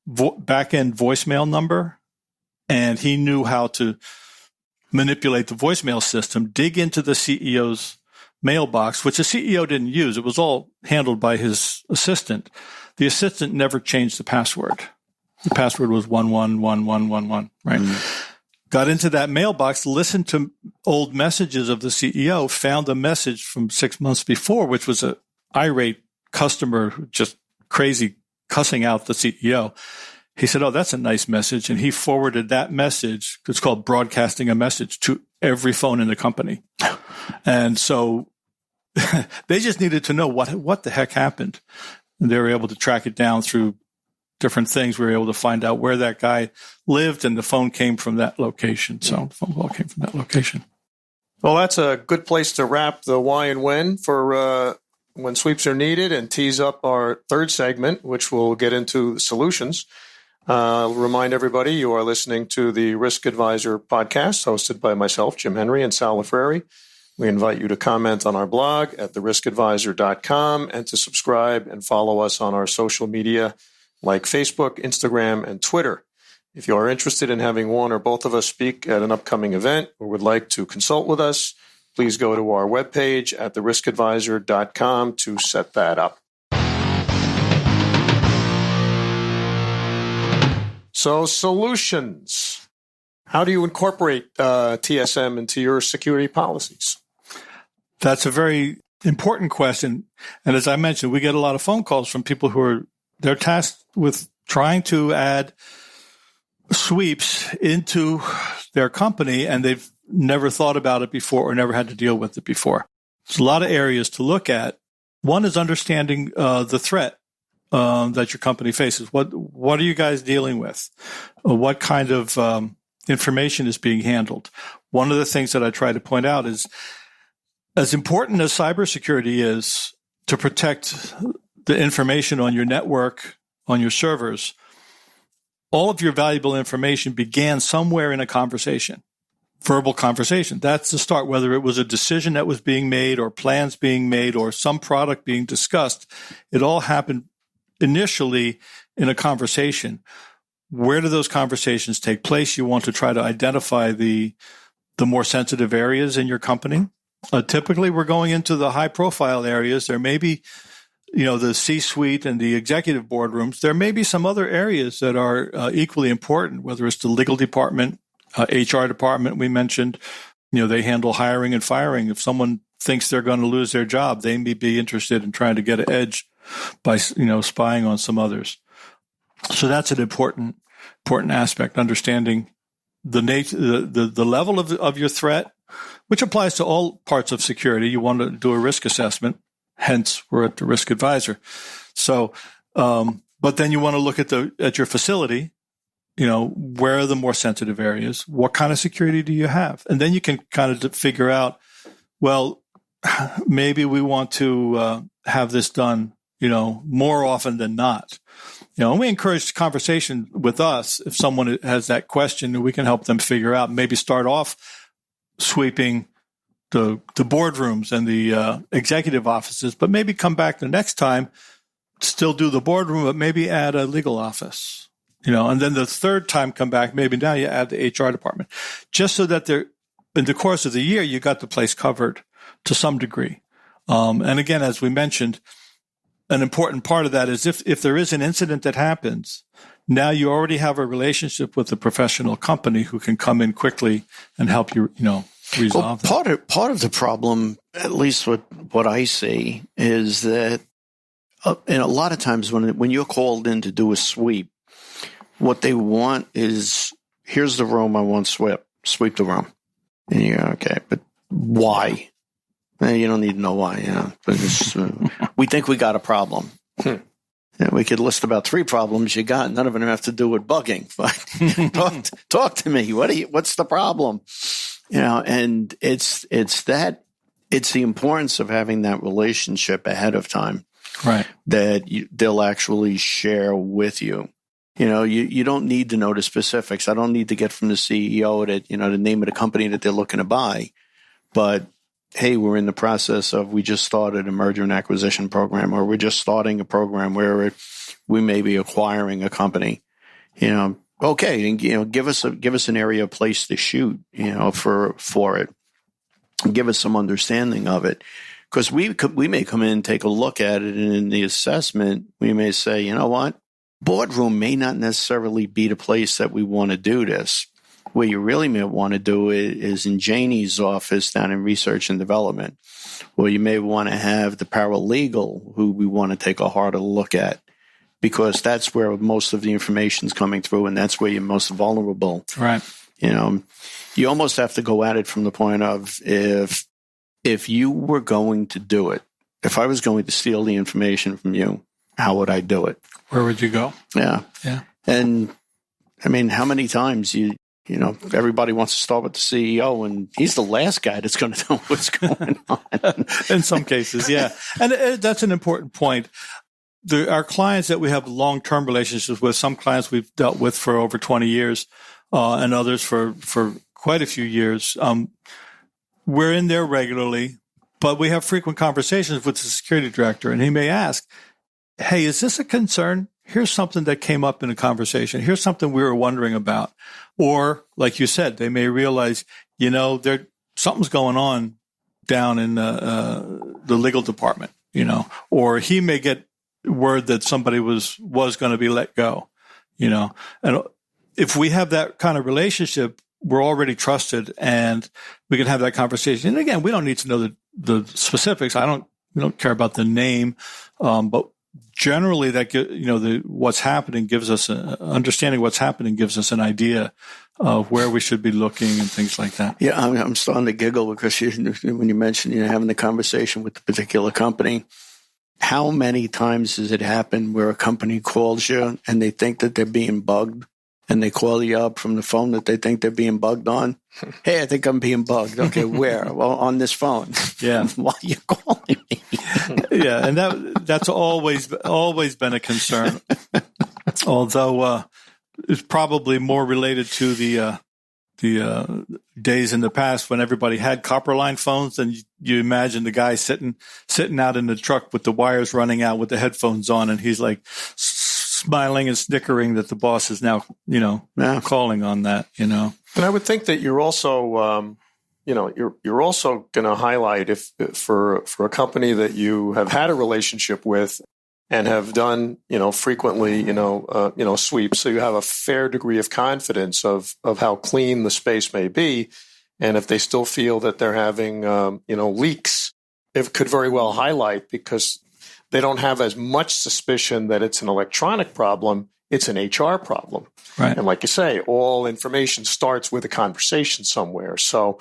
back-end voicemail number, and he knew how to manipulate the voicemail system, dig into the CEO's mailbox, which the CEO didn't use. It was all handled by his assistant. The assistant never changed the password. The password was 111111, right? Mm-hmm. Got into that mailbox, listened to old messages of the CEO, found a message from 6 months before, which was an irate customer just crazy cussing out the CEO. He said, "Oh, that's a nice message." And he forwarded that message, it's called broadcasting a message, to every phone in the company. And so they just needed to know what the heck happened. And they were able to track it down through different things. We were able to find out where that guy lived, and the phone came from that location. So the phone call came from that location. Well, that's a good place to wrap the why and when for when sweeps are needed, and tease up our third segment, which we'll get into solutions. I'll remind everybody you are listening to the Risk Advisor podcast hosted by myself, Jim Henry, and Sal Lafreri. We invite you to comment on our blog at theriskadvisor.com and to subscribe and follow us on our social media like Facebook, Instagram, and Twitter. If you are interested in having one or both of us speak at an upcoming event or would like to consult with us, please go to our webpage at theriskadvisor.com to set that up. So, solutions. How do you incorporate TSM into your security policies? That's a very important question. And as I mentioned, we get a lot of phone calls from people they're tasked with trying to add sweeps into their company, and they've never thought about it before or never had to deal with it before. There's a lot of areas to look at. One is understanding the threat that your company faces. What are you guys dealing with? What kind of information is being handled? One of the things that I try to point out is, as important as cybersecurity is to protect the information on your network, on your servers, all of your valuable information began somewhere in a conversation, verbal conversation. That's the start, whether it was a decision that was being made or plans being made or some product being discussed. It all happened initially in a conversation. Where do those conversations take place? You want to try to identify the more sensitive areas in your company. Typically, we're going into the high-profile areas. There may be, the C-suite and the executive boardrooms. There may be some other areas that are equally important, whether it's the legal department, HR department we mentioned. They handle hiring and firing. If someone thinks they're going to lose their job, they may be interested in trying to get an edge by, spying on some others. So that's an important aspect, understanding the nature, the level of your threat, which applies to all parts of security. You want to do a risk assessment. Hence, we're at the Risk Advisor. So, but then you want to look at your facility. Where are the more sensitive areas? What kind of security do you have? And then you can kind of figure out, well, maybe we want to have this done, more often than not. And we encourage conversation with us. If someone has that question, we can help them figure out, maybe start off sweeping the boardrooms and the executive offices, but maybe come back the next time, still do the boardroom, but maybe add a legal office, and then the third time come back, maybe now you add the HR department, just so that in the course of the year, you got the place covered to some degree. And again, as we mentioned, an important part of that is if there is an incident that happens, now you already have a relationship with a professional company who can come in quickly and help you, resolve that. Part of the problem, at least what I see, is that and a lot of times when you're called in to do a sweep, what they want is, here's the room I want sweep the room. And you're okay, but why? You don't need to know why. But we think we got a problem. We could list about 3 problems you got. None of them have to do with bugging. But talk to me. What's the problem? And it's the importance of having that relationship ahead of time, right? That they'll actually share with you. You don't need to know the specifics. I don't need to get from the CEO that, the name of the company that they're looking to buy, but hey, we're in the process of, we just started a merger and acquisition program, or we're just starting a program where we may be acquiring a company. Okay, and give us an area, of place to shoot, for it. Give us some understanding of it, because we may come in and take a look at it, and in the assessment we may say, you know what, boardroom may not necessarily be the place that we want to do this. Where you really may want to do it is in Janie's office down in research and development, or you may want to have the paralegal who we want to take a harder look at, because that's where most of the information is coming through, and that's where you're most vulnerable. Right. You almost have to go at it from the point of if you were going to do it, if I was going to steal the information from you, how would I do it? Where would you go? Yeah. Yeah. And I mean, how many times everybody wants to start with the CEO, and he's the last guy that's going to know what's going on. In some cases, yeah. And that's an important point. Our clients that we have long-term relationships with, some clients we've dealt with for over 20 years, and others for quite a few years. We're in there regularly, but we have frequent conversations with the security director, and he may ask, hey, is this a concern? Here's something that came up in a conversation. Here's something we were wondering about. Or, like you said, they may realize, something's going on down in the legal department, or he may get word that somebody was going to be let go, and if we have that kind of relationship, we're already trusted and we can have that conversation. And again, we don't need to know the specifics. We don't care about the name, but generally that, what's happening gives us understanding what's happening gives us an idea of where we should be looking and things like that. Yeah. I'm starting to giggle because when you mentioned, having the conversation with the particular company, how many times has it happened where a company calls you and they think that they're being bugged, and they call you up from the phone that they think they're being bugged on? Hey, I think I'm being bugged. Okay, where? Well, on this phone. Yeah. Why are you calling me? Yeah, and that's always been a concern. Although it's probably more related to the days in the past when everybody had copper line phones, and you imagine the guy sitting out in the truck with the wires running out with the headphones on, and he's like smiling and snickering that the boss is now, calling on that, And I would think that you're also, you're also going to highlight if for a company that you have had a relationship with and have done, frequently, sweeps. So you have a fair degree of confidence of how clean the space may be. And if they still feel that they're having, leaks, it could very well highlight, because they don't have as much suspicion that it's an electronic problem. It's an HR problem. Right. And like you say, all information starts with a conversation somewhere. So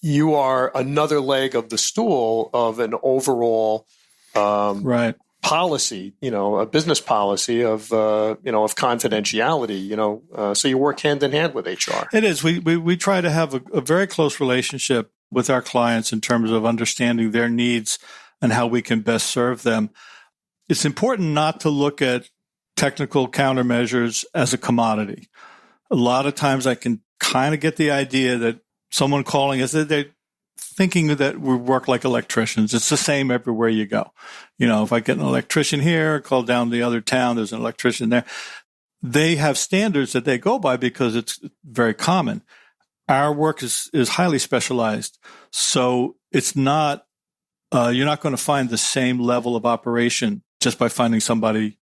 you are another leg of the stool of an overall, right. policy, a business policy of confidentiality, so you work hand in hand with HR. It is. We try to have a very close relationship with our clients in terms of understanding their needs and how we can best serve them. It's important not to look at technical countermeasures as a commodity. A lot of times I can kind of get the idea that someone calling us, they're thinking that we work like electricians. It's the same everywhere you go. If I get an electrician here, call down the other town, there's an electrician there. They have standards that they go by because it's very common. Our work is highly specialized. So it's not, you're not going to find the same level of operation just by finding somebody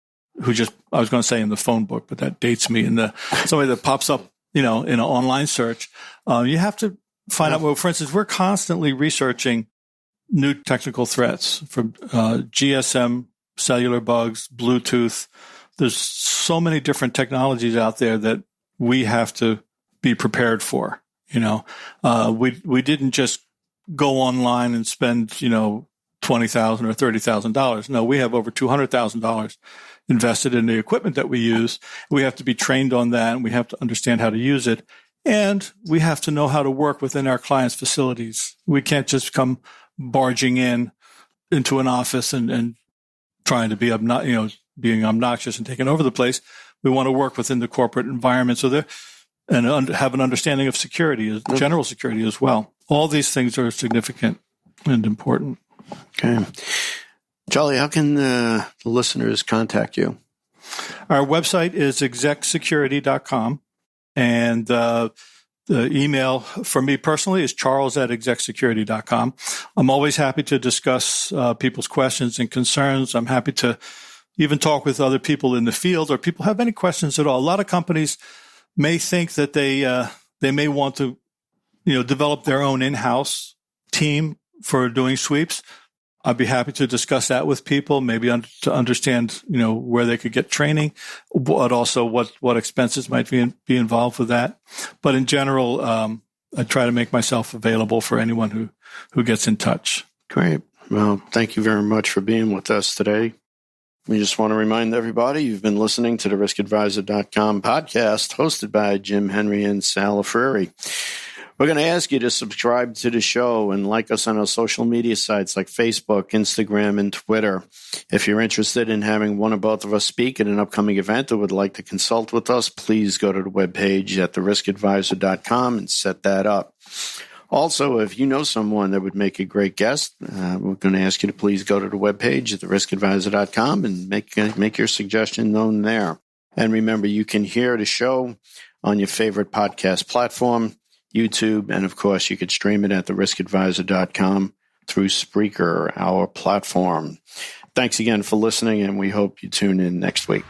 who I was going to say in the phone book, but that dates me, somebody that pops up, in an online search. You have to find out, well, for instance, we're constantly researching new technical threats from GSM, cellular bugs, Bluetooth. There's so many different technologies out there that we have to be prepared for. We didn't just go online and spend, $20,000 or $30,000. No, we have over $200,000 invested in the equipment that we use. We have to be trained on that, and we have to understand how to use it. And we have to know how to work within our clients' facilities. We can't just come barging into an office and trying to be being obnoxious and taking over the place. We want to work within the corporate environment and have an understanding of security, general security as well. All these things are significant and important. Okay. Charlie, how can the listeners contact you? Our website is execsecurity.com. And the email for me personally is charles@execsecurity.com. I'm always happy to discuss people's questions and concerns. I'm happy to even talk with other people in the field or people have any questions at all. A lot of companies may think that they may want to, develop their own in-house team for doing sweeps. I'd be happy to discuss that with people, maybe to understand, where they could get training, but also what expenses might be involved with that. But in general, I try to make myself available for anyone who gets in touch. Great. Well, thank you very much for being with us today. We just want to remind everybody you've been listening to the riskadvisor.com podcast hosted by Jim Henry and Sal Frary. We're going to ask you to subscribe to the show and like us on our social media sites like Facebook, Instagram, and Twitter. If you're interested in having one or both of us speak at an upcoming event or would like to consult with us, please go to the webpage at theriskadvisor.com and set that up. Also, if you know someone that would make a great guest, we're going to ask you to please go to the webpage at theriskadvisor.com and make your suggestion known there. And remember, you can hear the show on your favorite podcast platform, YouTube, and of course, you could stream it at theriskadvisor.com through Spreaker, our platform. Thanks again for listening, and we hope you tune in next week.